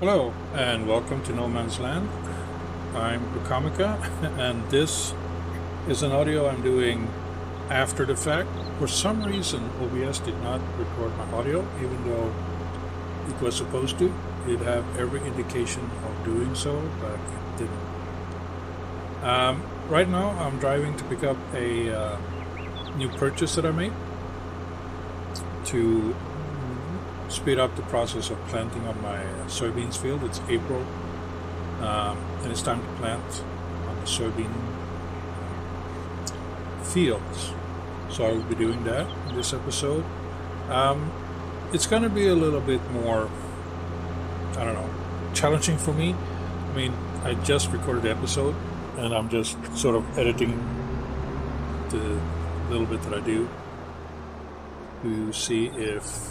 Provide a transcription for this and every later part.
Hello and welcome to No Man's Land. I'm Bukamika and this is an audio I'm doing after the fact. For some reason OBS did not record my audio even though it was supposed to. It had every indication of doing so, but it didn't. Right now I'm driving to pick up a new purchase that I made to speed up the process of planting on my soybeans field. It's April, and it's time to plant on the soybean fields. So I will be doing that in this episode. It's going to be a little bit more, I don't know, challenging for me. I mean, I just recorded the episode, and I'm just sort of editing the little bit that I do to see if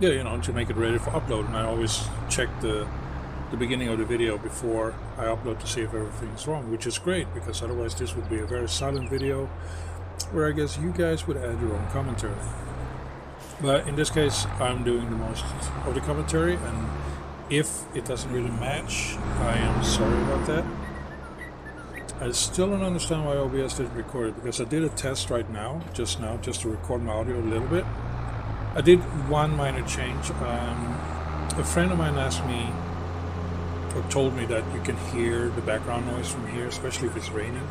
to make it ready for upload. And I always check the beginning of the video before I upload to see if everything's wrong, which is great because otherwise this would be a very silent video where I guess you guys would add your own commentary. But in this case I'm doing the most of the commentary, and if it doesn't really match, I am sorry about that. I still don't understand why OBS didn't record it, because I did a test just now, just to record my audio a little bit. I did one minor change. A friend of mine asked me, or told me that you can hear the background noise from here, especially if it's raining.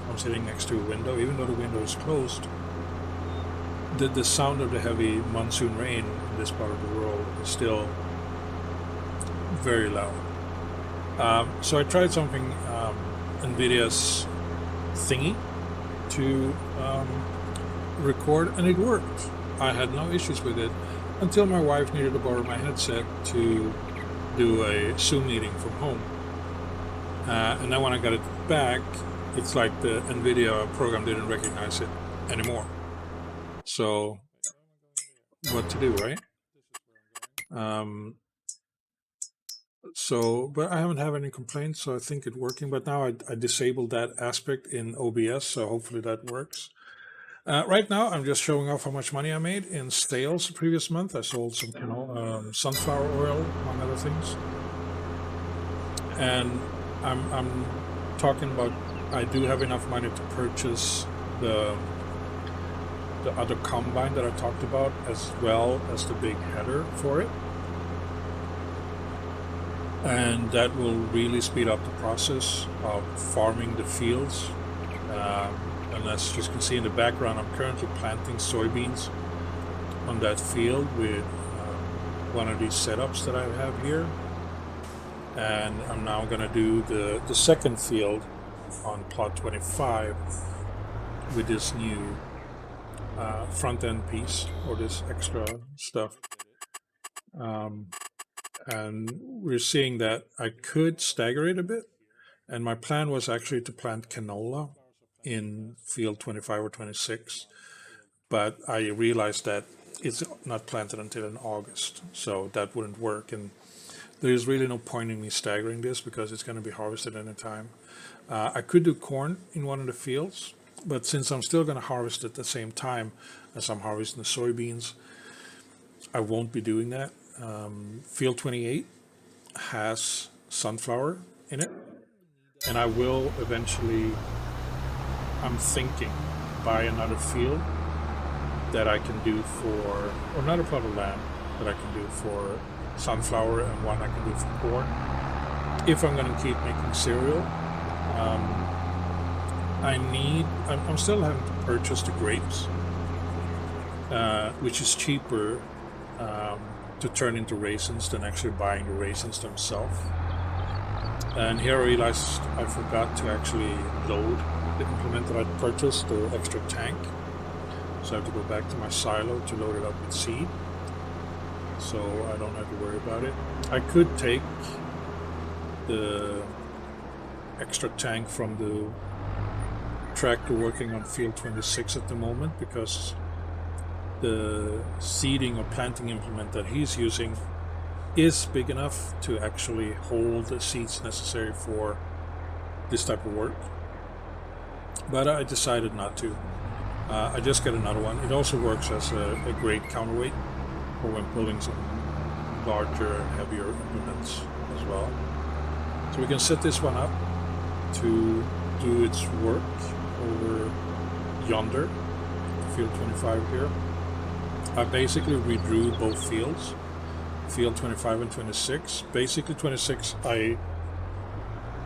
I'm sitting next to a window, even though the window is closed. The sound of the heavy monsoon rain in this part of the world is still very loud. So I tried something, NVIDIA's thingy to record, and it worked. I had no issues with it until my wife needed to borrow my headset to do a Zoom meeting from home. And then when I got it back, it's like the NVIDIA program didn't recognize it anymore. So what to do, right? But I haven't had any complaints, so I think it's working. But now I disabled that aspect in OBS, so hopefully that works. Right now, I'm just showing off how much money I made in sales the previous month. I sold some sunflower oil, among other things. And I'm talking about, I do have enough money to purchase the other combine that I talked about, as well as the big header for it. And that will really speed up the process of farming the fields. And as you can see in the background, I'm currently planting soybeans on that field with one of these setups that I have here. And I'm now going to do the second field on plot 25 with this new front end piece, or this extra stuff. And we're seeing that I could stagger it a bit. And my plan was actually to plant canola in field 25 or 26, but I realized that it's not planted until in August, so that wouldn't work. And there's really no point in me staggering this because it's going to be harvested any time. I could do corn in one of the fields, but since I'm still going to harvest at the same time as I'm harvesting the soybeans, I won't be doing that. Field 28 has sunflower in it, and I will eventually, I'm thinking, buy another field that I can do for, or another plot of land that I can do for sunflower, and one I can do for corn, if I'm going to keep making cereal. I'm still having to purchase the grapes, which is cheaper to turn into raisins than actually buying the raisins themselves. And here I realized I forgot to actually load the implement that I'd purchased, the extra tank. So I have to go back to my silo to load it up with seed, so I don't have to worry about it. I could take the extra tank from the tractor working on field 26 at the moment, because the seeding or planting implement that he's using is big enough to actually hold the seeds necessary for this type of work. But I decided not to. I just got another one. It also works as a great counterweight for when pulling some larger and heavier implements as well. So we can set this one up to do its work over yonder, field 25 here. I basically redrew both fields, field 25 and 26. Basically 26 I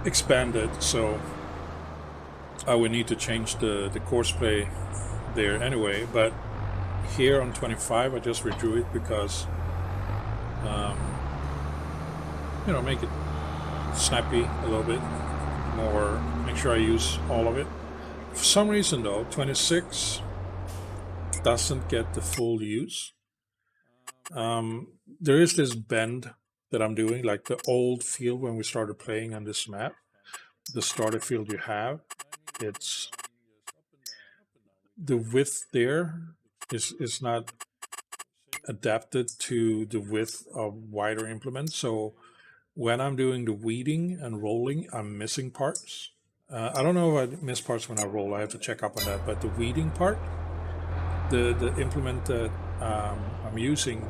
expanded, so I would need to change the courseplay there anyway, but here on 25 I just redrew it because make it snappy a little bit more, make sure I use all of it. For some reason though, 26 doesn't get the full use. There is this bend that I'm doing, like the old field when we started playing on this map, the starter field you have, it's the width there is not adapted to the width of wider implements. So when I'm doing the weeding and rolling, I'm missing parts. I don't know if I miss parts when I roll. I have to check up on that. But the weeding part, the implement that I'm using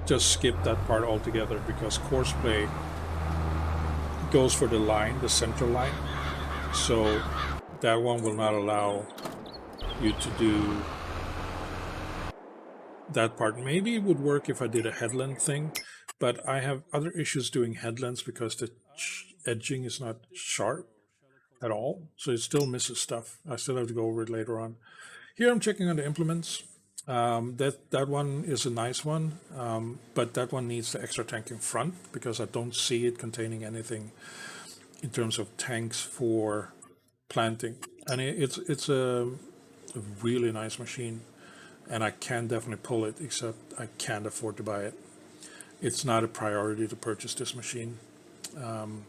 just skip that part altogether because courseplay goes for the line, the center line. So that one will not allow you to do that part. Maybe it would work if I did a headland thing, but I have other issues doing headlands because the edging is not sharp at all. So it still misses stuff. I still have to go over it later on. Here I'm checking on the implements. That one is a nice one, but that one needs the extra tank in front because I don't see it containing anything in terms of tanks for planting. And it's a really nice machine, and I can definitely pull it, except I can't afford to buy it. It's not a priority to purchase this machine. And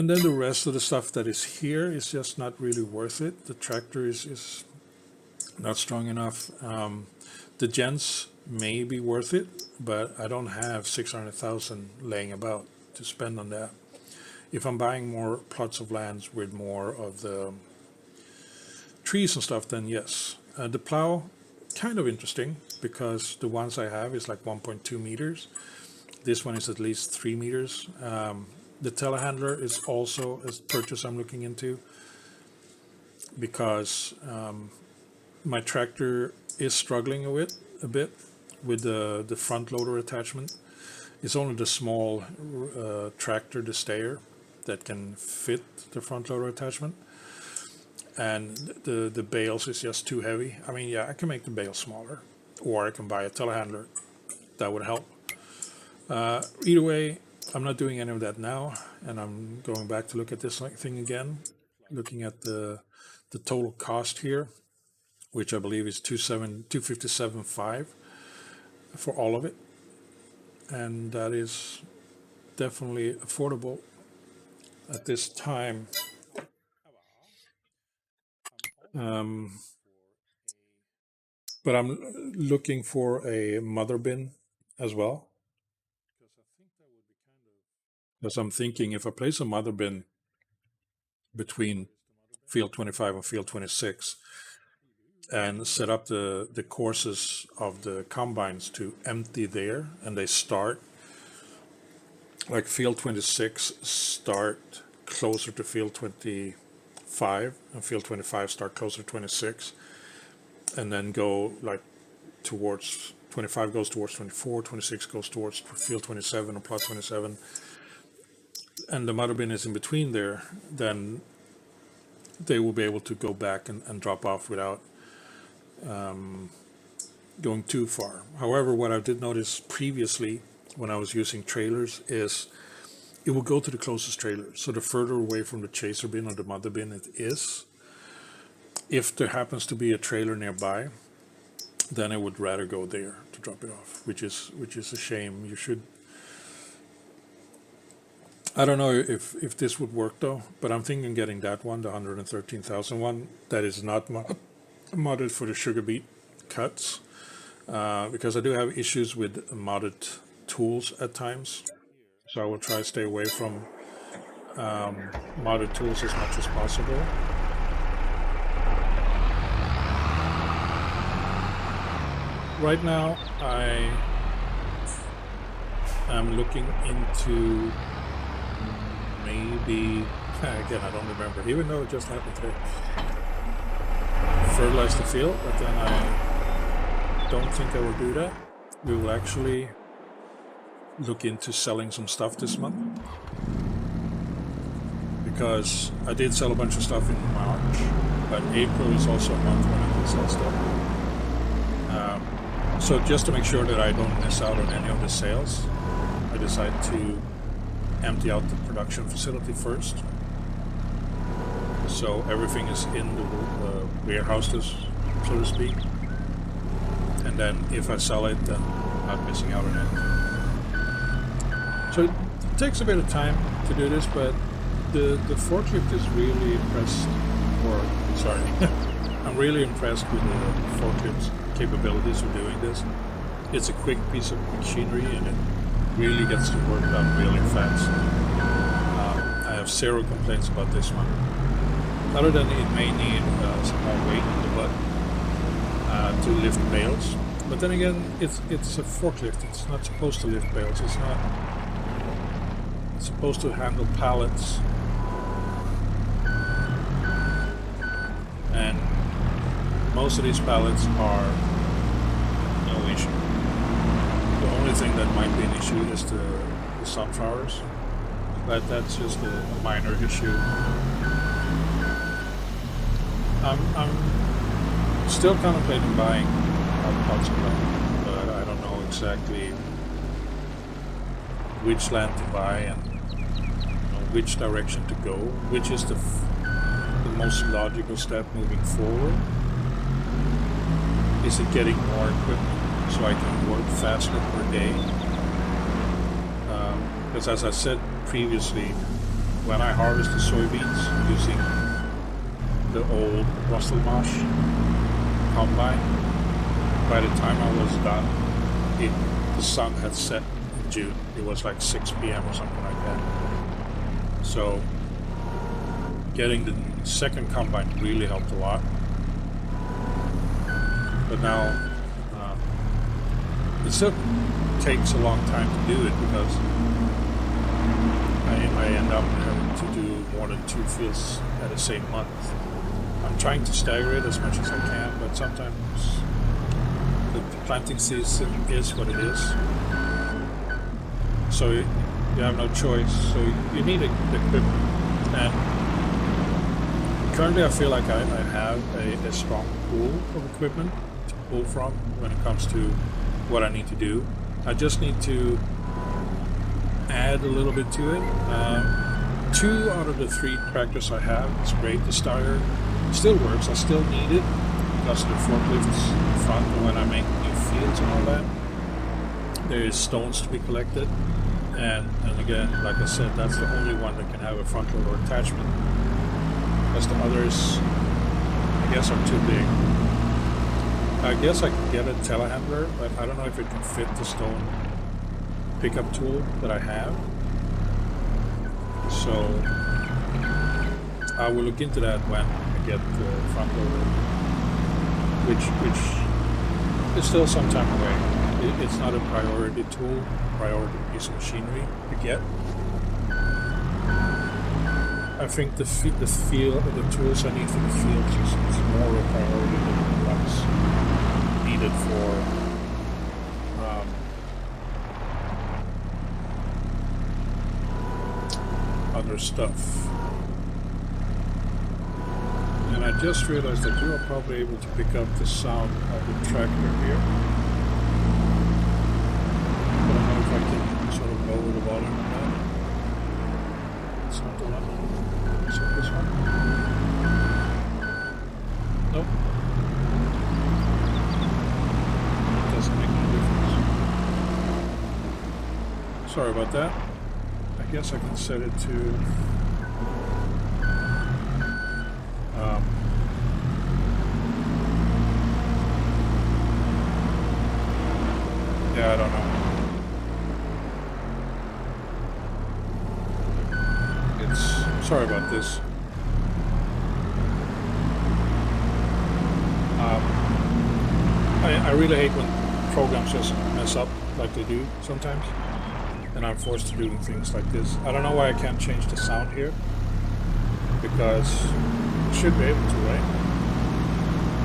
then the rest of the stuff that is here is just not really worth it. The tractor is not strong enough. The gens may be worth it, but I don't have 600,000 laying about to spend on that. If I'm buying more plots of lands with more of the trees and stuff, then yes. The plow, kind of interesting, because the ones I have is like 1.2 meters. This one is at least 3 meters. The telehandler is also a purchase I'm looking into because my tractor is struggling a bit with the front loader attachment. It's only the small tractor, the stayer, that can fit the front loader attachment, and the bales is just too heavy. I mean, yeah, I can make the bale smaller, or I can buy a telehandler. That would help. Either way, I'm not doing any of that now, and I'm going back to look at this thing again, looking at the total cost here, which I believe is 257.5 for all of it, and that is definitely affordable at this time. But I'm looking for a mother bin as well, because I'm thinking if I place a mother bin between field 25 and field 26 and set up the courses of the combines to empty there, and they start like field 26 start closer to field 25 and field 25 start closer to 26, and then go like towards 25 goes towards 24, 26 goes towards field 27 or plot 27, and the mother bin is in between there, then they will be able to go back and drop off without going too far. However, what I did notice previously when I was using trailers is it will go to the closest trailer. So the further away from the chaser bin or the mother bin it is, if there happens to be a trailer nearby, then I would rather go there to drop it off, which is a shame. You should. I don't know if this would work though, but I'm thinking getting that one, the 113,000 one, that is not modded for the sugar beet cuts, because I do have issues with modded tools at times. So I will try to stay away from modded tools as much as possible. Right now, I I'm looking into maybe, again, I don't remember, even though it just happened today, fertilize the field, but then I don't think I will do that. We will actually look into selling some stuff this month, because I did sell a bunch of stuff in March, but April is also a month when I can sell stuff. So just to make sure that I don't miss out on any of the sales, I decided to empty out the production facility first. So everything is in the warehouses, so to speak. And then if I sell it, then I'm not missing out on it. So it takes a bit of time to do this, but the forklift is really impressed, I'm really impressed with the forklift's capabilities of doing this. It's a quick piece of machinery and it really gets the work done really fast. I have zero complaints about this one, other than it may need some more weight in the butt to lift bales. But then again, it's a forklift. It's not supposed to lift bales. It's supposed to handle pallets. And most of these pallets are no issue. The only thing that might be an issue is the sunflowers, but that's just a minor issue. I'm still contemplating buying pots of land, but I don't know exactly which land to buy and which direction to go, which is the most logical step moving forward. Is it getting more equipment so I can work faster per day? Because as I said previously, when I harvest the soybeans using the old Russell-Marsh combine, by the time I was done, the sun had set in June. It was like 6 p.m. or something like that. So getting the second combine really helped a lot. But now it still takes a long time to do it, because I end up having to do more than 2 fields at the same month. I'm trying to stagger it as much as I can, but sometimes the planting season is what it is. So you have no choice. So you need equipment. And currently I feel like I have a strong pool of equipment to pull from when it comes to what I need to do. I just need to add a little bit to it. 2 out of the 3 tractors I have is great. The starter still works. I still need it because of the forklifts in front, and when I make new fields and all that, there is stones to be collected. And again, like I said, that's the only one that can have a front loader attachment, because the others, I guess, are too big. I guess I could get a telehandler, but I don't know if it can fit the stone pickup tool that I have. So I will look into that when I get the front loader, which is still some time away. It's not a priority tool, priority piece of machinery to get. I think the tools I need for the field is more a priority than what's needed for other stuff. And I just realized that you are probably able to pick up the sound of the tractor here. I don't know if I can sort of lower the volume on that. It's not the one. So this one? Nope. It doesn't make any difference. Sorry about that. I guess I can set it to yeah, I don't know. Sorry about this. I really hate when programs just mess up like they do sometimes. and I'm forced to do things like this. I don't know why I can't change the sound here, because I should be able to, right?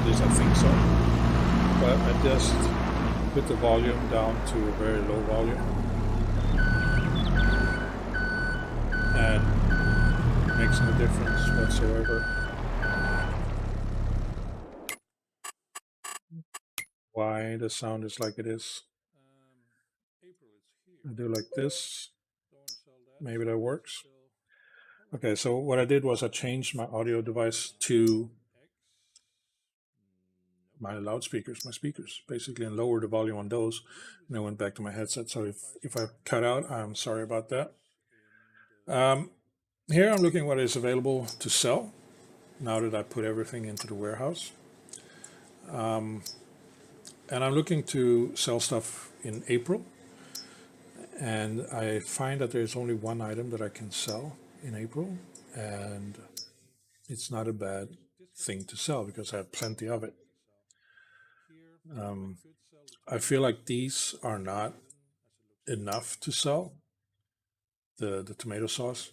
At least I think so. But I just put the volume down to a very low volume, and it makes no difference whatsoever. Why the sound is like it is. I do like this. Maybe that works. Okay, so what I did was I changed my audio device to my loudspeakers, my speakers, basically, and lowered the volume on those. And I went back to my headset. So if I cut out, I'm sorry about that. Here I'm looking what is available to sell now that I put everything into the warehouse. And I'm looking to sell stuff in April. And I find that there's only one item that I can sell in April. And it's not a bad thing to sell because I have plenty of it. I feel like these are not enough to sell, the tomato sauce.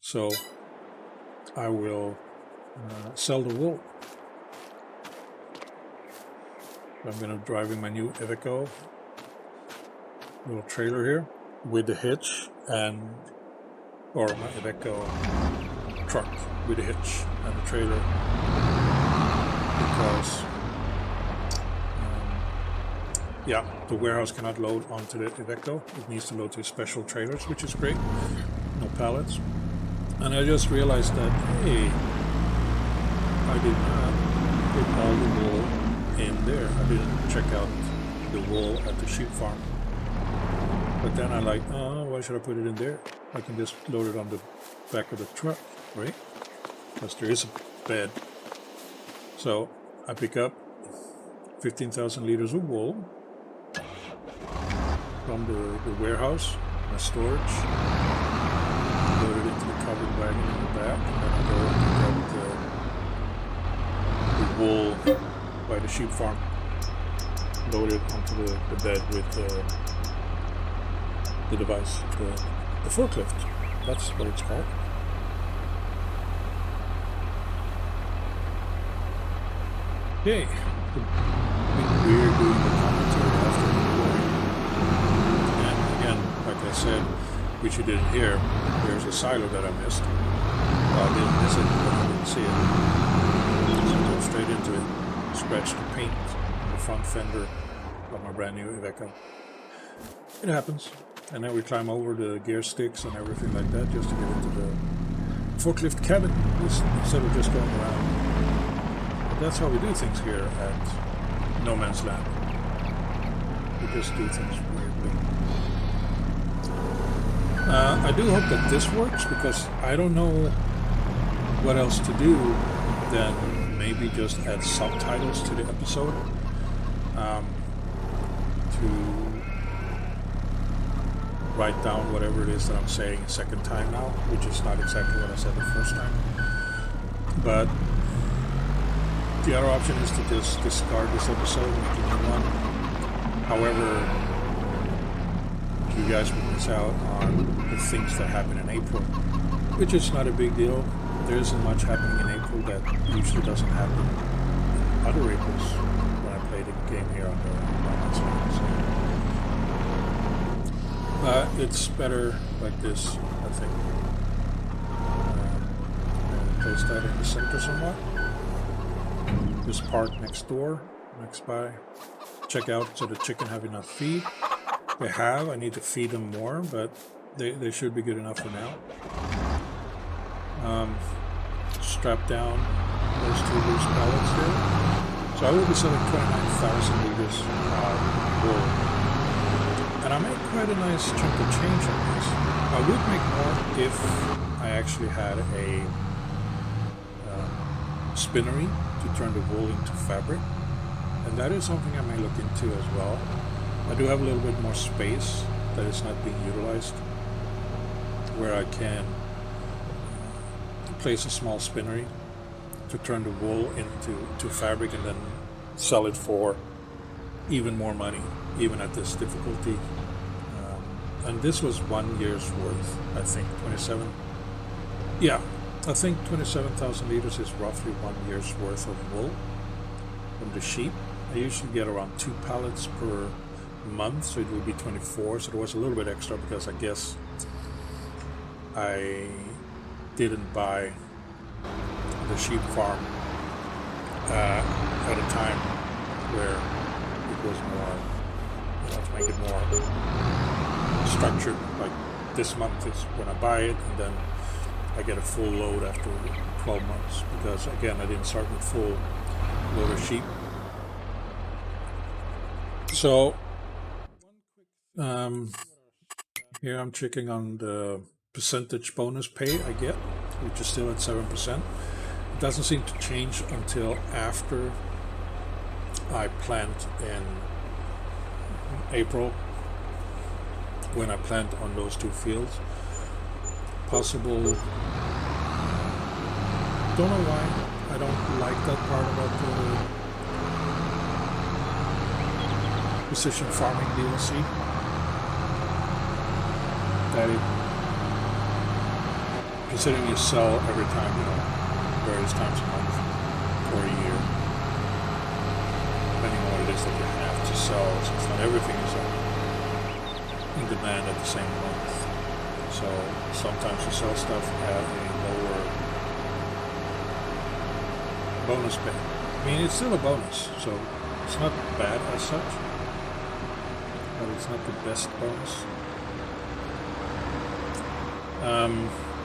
So I will sell the wool. I'm going to drive in my new Iveco little trailer here with the hitch or my Iveco truck with the hitch and the trailer, because yeah, the warehouse cannot load onto the Iveco. It needs to load to special trailers, which is great. No pallets. And I just realized that, hey, I did not put all the wool in there. I didn't check out the wool at the sheep farm. But then I like, oh, why should I put it in there? I can just load it on the back of the truck, right? Because there is a bed. So I pick up 15,000 liters of wool from the warehouse, my storage, load it into the covered wagon in the back, and then I go and get the wool by the sheep farm, load it onto the bed with the device, the forklift. That's what it's called. Okay, it's weird doing the commentary after the recording. And again, like I said, which you didn't hear, there's a silo that I missed. Well, I didn't miss it, but I didn't see it. So I go straight into it, scratched the paint on the front fender of my brand new Iveco. It happens. And then we climb over the gear sticks and everything like that just to get into the forklift cabin instead of just going around. But that's how we do things here at No Man's Land. We just do things weirdly. I do hope that this works, because I don't know what else to do than maybe just add subtitles to the episode. To write down whatever it is that I'm saying a second time now, which is not exactly what I said the first time. But the other option is to just discard this episode and make a new one. However, you guys will miss out on the things that happen in April, which is not a big deal. There isn't much happening in April that usually doesn't happen in other Aprils when I play the game here on the it's better like this, I think. Place that in the center somewhat. Just park next door, next by. Check out so the chicken have enough feed. They have. I need to feed them more, but they should be good enough for now. Strap down those 2 loose pallets there. So I will be selling 29,000 liters of wool. And I made quite a nice chunk of change on this. I would make more if I actually had a spinnery to turn the wool into fabric. And that is something I may look into as well. I do have a little bit more space that is not being utilized, where I can place a small spinnery to turn the wool into fabric and then sell it for even more money, even at this difficulty. and this was 1 year's worth, I think, 27. Yeah, I think 27,000 liters is roughly 1 year's worth of wool from the sheep. I usually get around 2 pallets per month, so it would be 24. So there was a little bit extra because I guess I didn't buy the sheep farm at a time where it was more, to make it more structured. Like this month is when I buy it, and then I get a full load after 12 months because, again, I didn't start with full load of sheep. So here I'm checking on the percentage bonus pay I get, which is still at 7%. It doesn't seem to change until after I plant in April, when I plant on those 2 fields. Possible. Don't know why I don't like that part about the precision farming DLC. That it, considering you sell every time, various times a month or a year, depending on what it is that you have to sell, since not everything is in demand at the same month. So sometimes you sell stuff at a lower bonus pay. I mean, it's still a bonus, so it's not bad as such, but it's not the best bonus.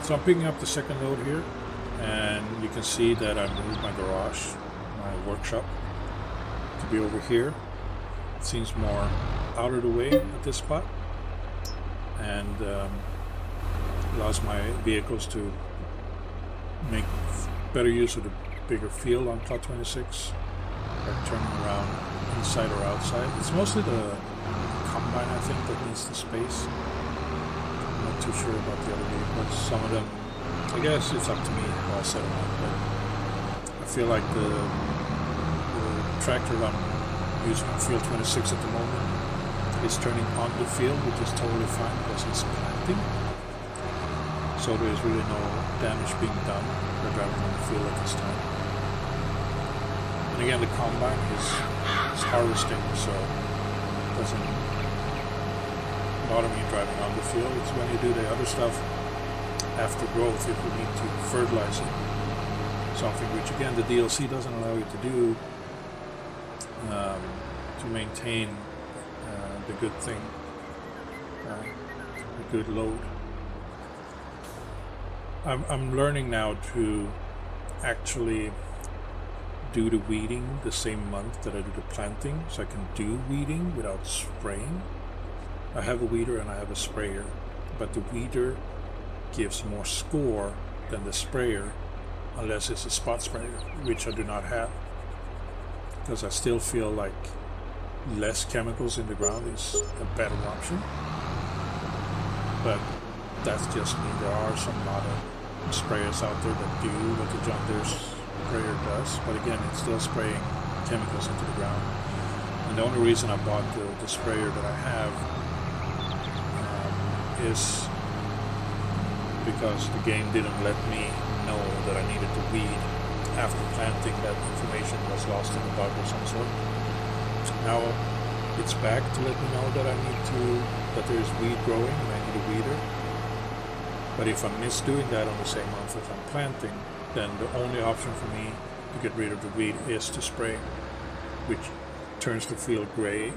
So I'm picking up the second load here, and you can see that I moved my garage, my workshop, to be over here. It seems more out of the way at this spot, and allows my vehicles to make better use of the bigger field on plot 26, like turning around inside or outside. It's mostly the combine, I think, that needs the space. I'm not too sure about the other vehicles. Some of them, I guess it's up to me how I set them up, but I feel like the tractor that I'm using on field 26 at the moment is turning on the field, which is totally fine because it's planting. So there's really no damage being done by driving on the field at this time. And again, the combine is harvesting, so it doesn't bother me driving on the field. It's when you do the other stuff after growth, if you need to fertilize it, something which again the DLC doesn't allow you to do, to maintain the good thing, a good load. I'm learning now to actually do the weeding the same month that I do the planting, so I can do weeding without spraying. I have a weeder and I have a sprayer, but the weeder gives more score than the sprayer unless it's a spot sprayer, which I do not have, because I still feel like less chemicals in the ground is a better option. But that's just me. There are some modern sprayers out there that do what the John Deere sprayer does, but again, it's still spraying chemicals into the ground. And the only reason I bought the sprayer that I have is because the game didn't let me know that I needed to weed after planting. That information was lost in a bug or some sort. Now it's back to let me know that that there's weed growing and I need a weeder. But if I miss doing that on the same month as I'm planting, then the only option for me to get rid of the weed is to spray, which turns the field gray,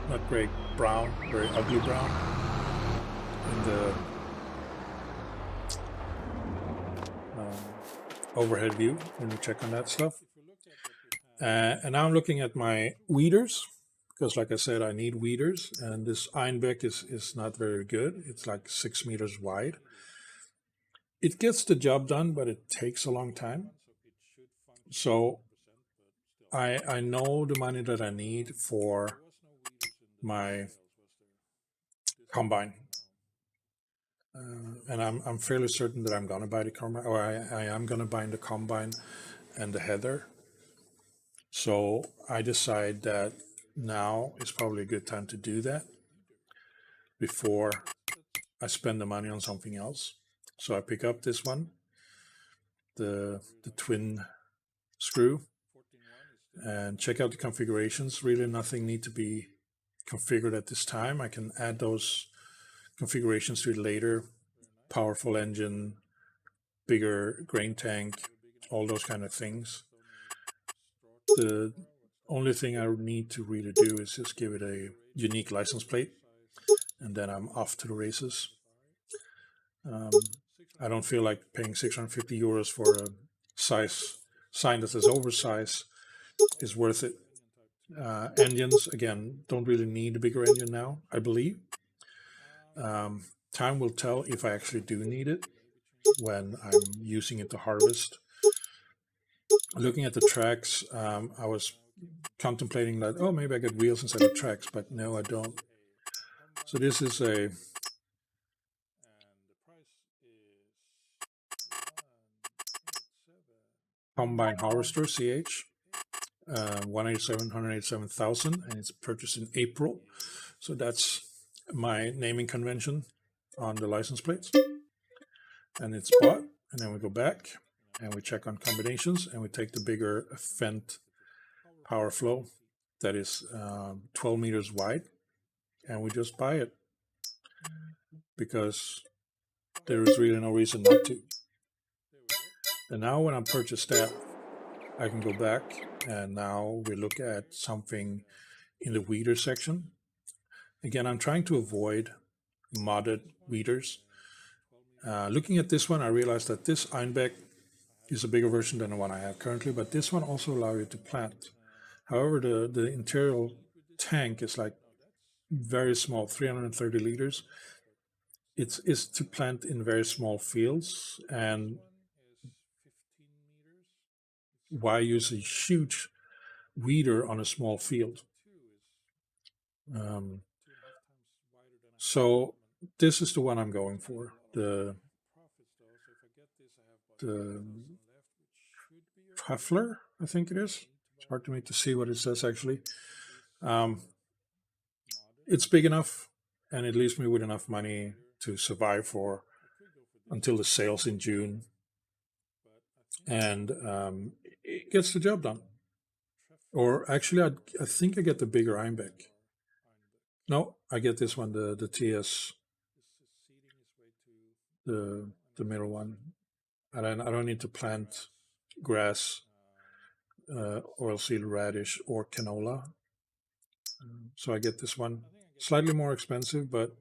not gray, brown, very ugly brown. In the overhead view when you check on that stuff. And now I'm looking at my weeders, because like I said, I need weeders, and this Einbeck is not very good. It's like 6 meters wide. It gets the job done, but it takes a long time. So I know the money that I need for my combine. And I'm fairly certain that I'm going to buy the combine, or I am going to buy the combine and the header. So I decide that now is probably a good time to do that, before I spend the money on something else. So I pick up this one, the twin screw, and check out the configurations. Really nothing need to be configured at this time. I can add those configurations to it later. Powerful engine, bigger grain tank, all those kind of things. The only thing I need to really do is just give it a unique license plate, and then I'm off to the races. I don't feel like paying 650 euros for a sign that says oversize is worth it. Engines, again, don't really need a bigger engine now, I believe. Time will tell if I actually do need it when I'm using it to harvest. Looking at the tracks, I was contemplating that, oh, maybe I get wheels instead of tracks, but no, I don't. So this is a combine harvester CH, 187,000, and it's purchased in April. So that's my naming convention on the license plates. And it's bought, and then we go back and we check on combinations, and we take the bigger Fendt power flow that is 12 meters wide, and we just buy it because there is really no reason not to. And now when I purchase that, I can go back, and now we look at something in the weeder section. Again, I'm trying to avoid modded weeders. Looking at this one, I realized that this Einbeck is a bigger version than the one I have currently, but this one also allows you to plant. However, the interior tank is like very small, 330 liters. It's to plant in very small fields, and why use a huge weeder on a small field? So this is the one I'm going for, the Huffler, I think it is. It's hard for me to see what it says actually. It's big enough, and it leaves me with enough money to survive for until the sales in June, and it gets the job done. Or actually, I think I get the bigger Einbeck. No, I get this one, the TS, the middle one. And I don't need to plant grass, oilseed radish, or canola. So I get this one. Slightly more expensive, but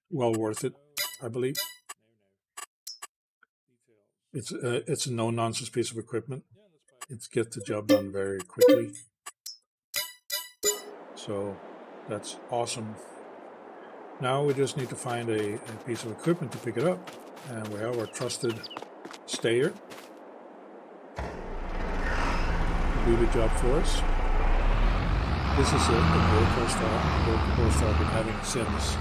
well worth it, I believe. It's a no-nonsense piece of equipment. It gets the job done very quickly. So that's awesome. Now we just need to find a piece of equipment to pick it up. And we have our trusted stayer. Do the job for us. This is a workhorse I've been having since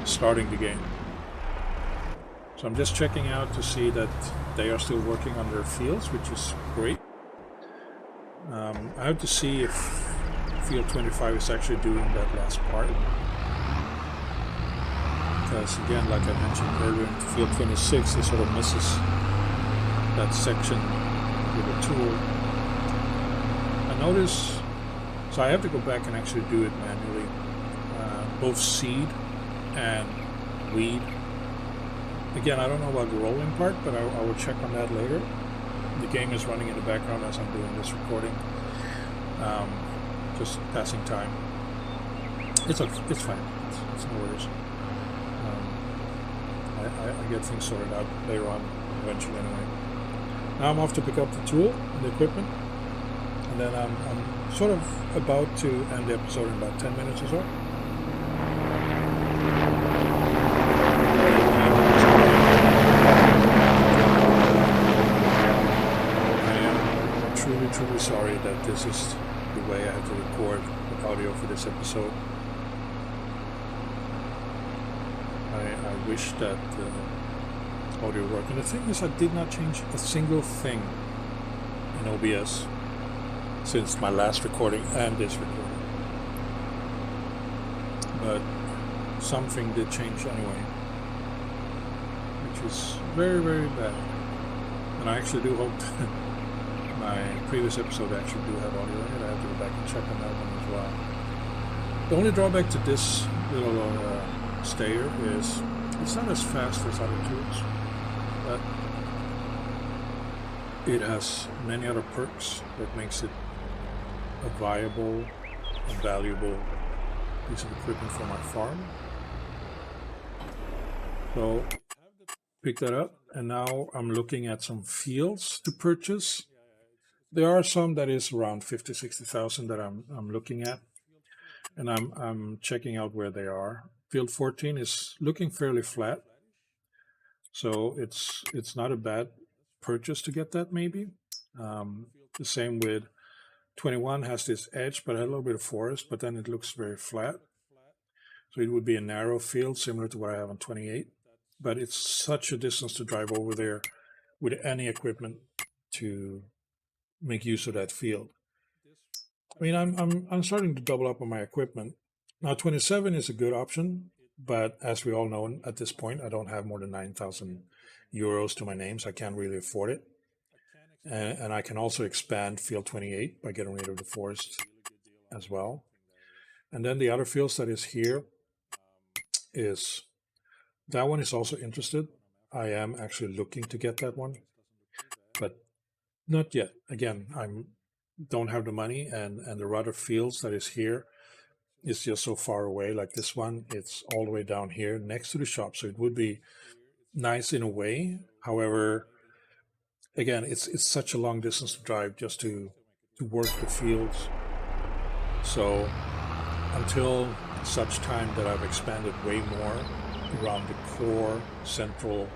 starting the game. So I'm just checking out to see that they are still working on their fields, which is great. I have to see if field 25 is actually doing that last part. Because again, like I mentioned earlier, in field 26, it sort of misses that section with a tool. I notice, so I have to go back and actually do it manually. Both seed and weed. Again, I don't know about the rolling part, but I will check on that later. The game is running in the background as I'm doing this recording. Just passing time. It's fine. It's no worries. I get things sorted out later on, eventually anyway. Now I'm off to pick up the tool and the equipment, and then I'm sort of about to end the episode in about 10 minutes or so. I am truly sorry that this is the way I have to record the audio for this episode. I wish that audio worked. And the thing is, I did not change a single thing in OBS since my last recording and this recording. but something did change anyway, which is very, very bad. And I actually do hope my previous episode actually do have audio in it. I have to go back and check on that one as well. The only drawback to this little stayer is it's not as fast as other tools, but it has many other perks that makes it a viable and valuable piece of equipment for my farm. So pick that up, and now I'm looking at some fields to purchase. There are some that is around 50,000-60,000 that I'm looking at, and I'm checking out where they are. Field 14 is looking fairly flat, so it's not a bad purchase to get that maybe. The same with 21 has this edge, but a little bit of forest, but then it looks very flat. So it would be a narrow field similar to what I have on 28, but it's such a distance to drive over there with any equipment to make use of that field. I mean, I'm starting to double up on my equipment. Now 27 is a good option, but as we all know at this point, I don't have more than 9,000 euros to my name, so I can't really afford it. And I can also expand field 28 by getting rid of the forest as well. And then the other fields that is here is, that one is also interested. I am actually looking to get that one, but not yet. Again, don't have the money, and the other fields that is here is just so far away. Like this one, it's all the way down here next to the shop, so it would be nice in a way. However, again, it's such a long distance to drive just to work the fields. So until such time that I've expanded way more around the core central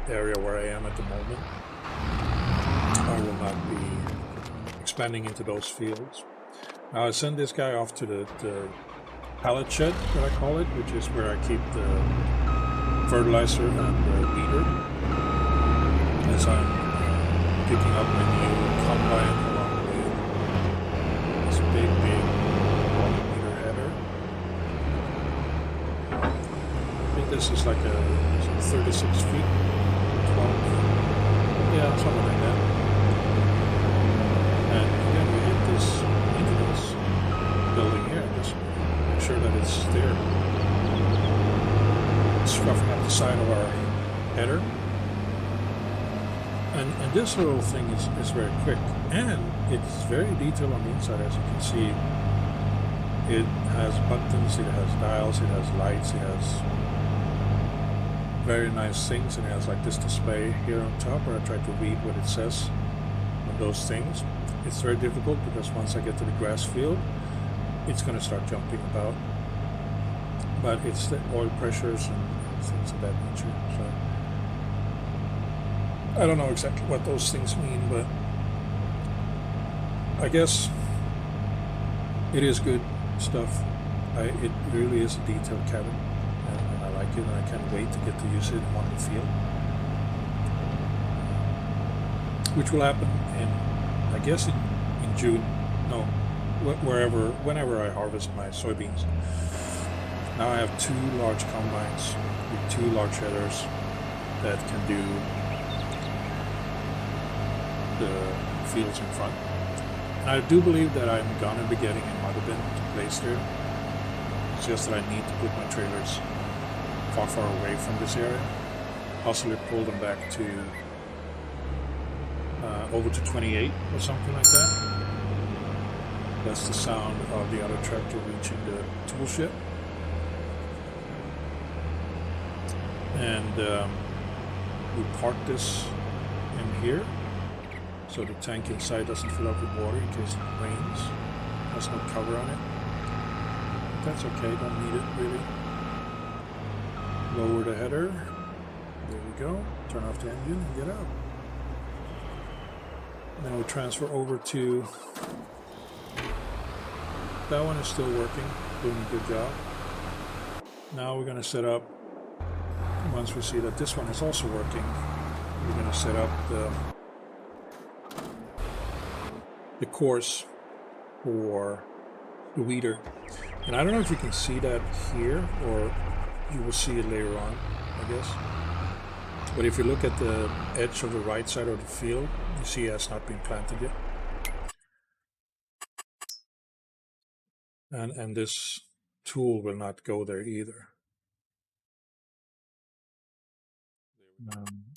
area where I am at the moment, I will not be expanding into those fields. Now I send this guy off to the pallet shed, that I call it, which is where I keep the fertilizer and the weeder, as I'm picking up my new combine along with this big 1-meter header. I think this is like a 36 feet, 12, yeah, something like that. And again, we hit this into this building here, just make sure that it's there. It's roughing up the side of our header. And this little thing is very quick, and it's very detailed on the inside, as you can see. It has buttons, it has dials, it has lights, it has very nice things, and it has like this display here on top where I try to read what it says on those things. It's very difficult because once I get to the grass field, it's going to start jumping about. But it's the oil pressures and things of that nature. So I don't know exactly what those things mean, but I guess it is good stuff. It really is a detailed cabin, and I like it, and I can't wait to get to use it on the field, which will happen I guess in June, no, whenever I harvest my soybeans. Now I have 2 large combines with 2 large headers that can do the fields in front. And I do believe that I'm gonna be getting a mother bin to place there. It's just that I need to put my trailers far away from this area. Possibly pull them back to over to 28 or something like that. That's the sound of the other tractor reaching the tool shed. And we park this in here so the tank inside doesn't fill up with water in case it rains. Has no cover on it. That's okay, don't need it really. Lower the header. There we go. Turn off the engine and get out. Then we transfer over to, that one is still working, doing a good job. Now we're going to set up, once we see that this one is also working, we're going to set up the course for the weeder. And I don't know if you can see that here, or you will see it later on, I guess. But if you look at the edge of the right side of the field, you see it has not been planted yet. And this tool will not go there either.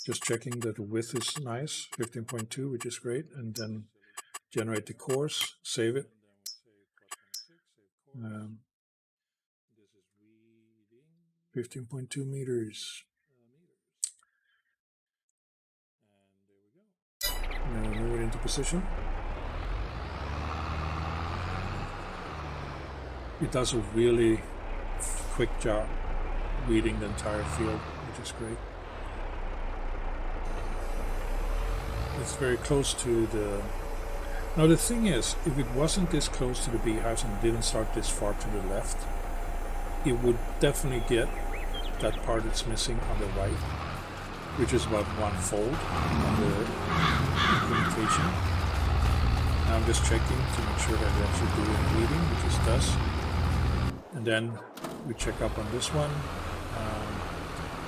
Just checking that the width is nice, 15.2, which is great, and then generate the course, save it. 15.2 meters. Now move it into position. It does a really quick job weeding the entire field, which is great. It's very close to the... Now the thing is, if it wasn't this close to the beehives and didn't start this far to the left, it would definitely get that part that's missing on the right, which is about 1 fold on the implementation. Now I'm just checking to make sure that it actually doing weeding, which it does. And then we check up on this one.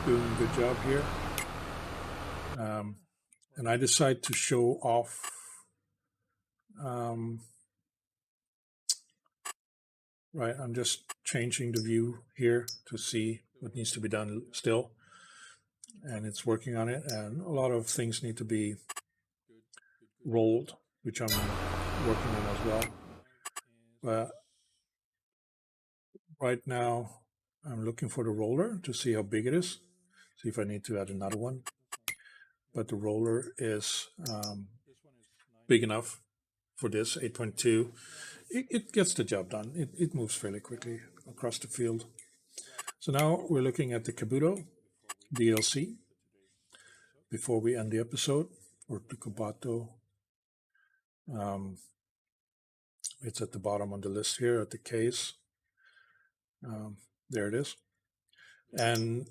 Doing a good job here. And I decide to show off right, I'm just changing the view here to see what needs to be done still. And it's working on it, and a lot of things need to be rolled, which I'm working on as well. But right now I'm looking for the roller to see how big it is, see if I need to add another one. But the roller is big enough for this, 8.2. It gets the job done. It moves fairly quickly across the field. So now we're looking at the Kabuto DLC before we end the episode, or the Kabato. It's at the bottom on the list here at the case. There it is. And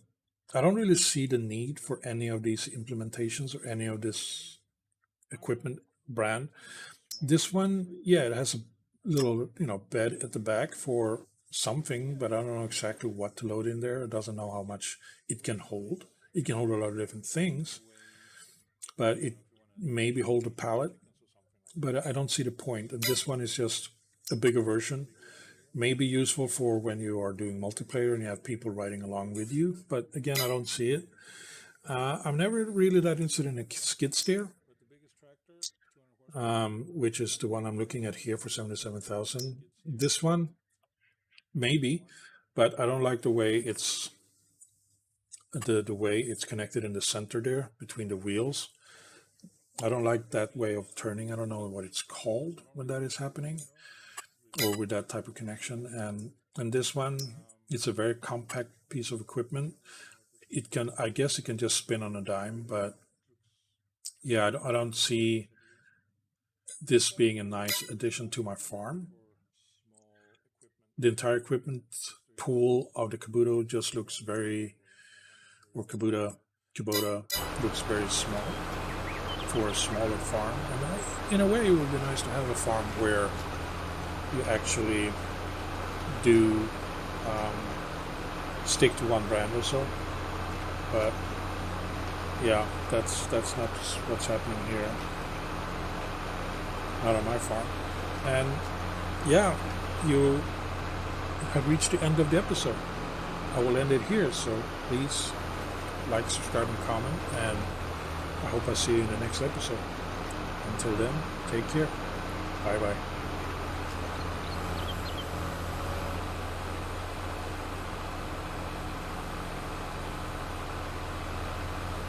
I don't really see the need for any of these implementations or any of this equipment brand. This one, yeah, it has a little, bed at the back for something, but I don't know exactly what to load in there. It doesn't know how much it can hold. It can hold a lot of different things, but it maybe hold a pallet, but I don't see the point. And this one is just a bigger version. May be useful for when you are doing multiplayer and you have people riding along with you, but again, I don't see it. I'm never really that interested in a skid steer, which is the one I'm looking at here for 77,000. This one, maybe, but I don't like the way it's connected in the center there between the wheels. I don't like that way of turning. I don't know what it's called when that is happening, or with that type of connection. And this one, it's a very compact piece of equipment. I guess it can just spin on a dime, but yeah, I don't see this being a nice addition to my farm. The entire equipment pool of the Kabuto just looks Kubota looks very small for a smaller farm. And in a way, it would be nice to have a farm where you actually do stick to one brand or so. But yeah, that's not what's happening here. Not on my farm. And yeah, you have reached the end of the episode. I will end it here, so please like, subscribe, and comment, and I hope I see you in the next episode. Until then, take care. Bye-bye.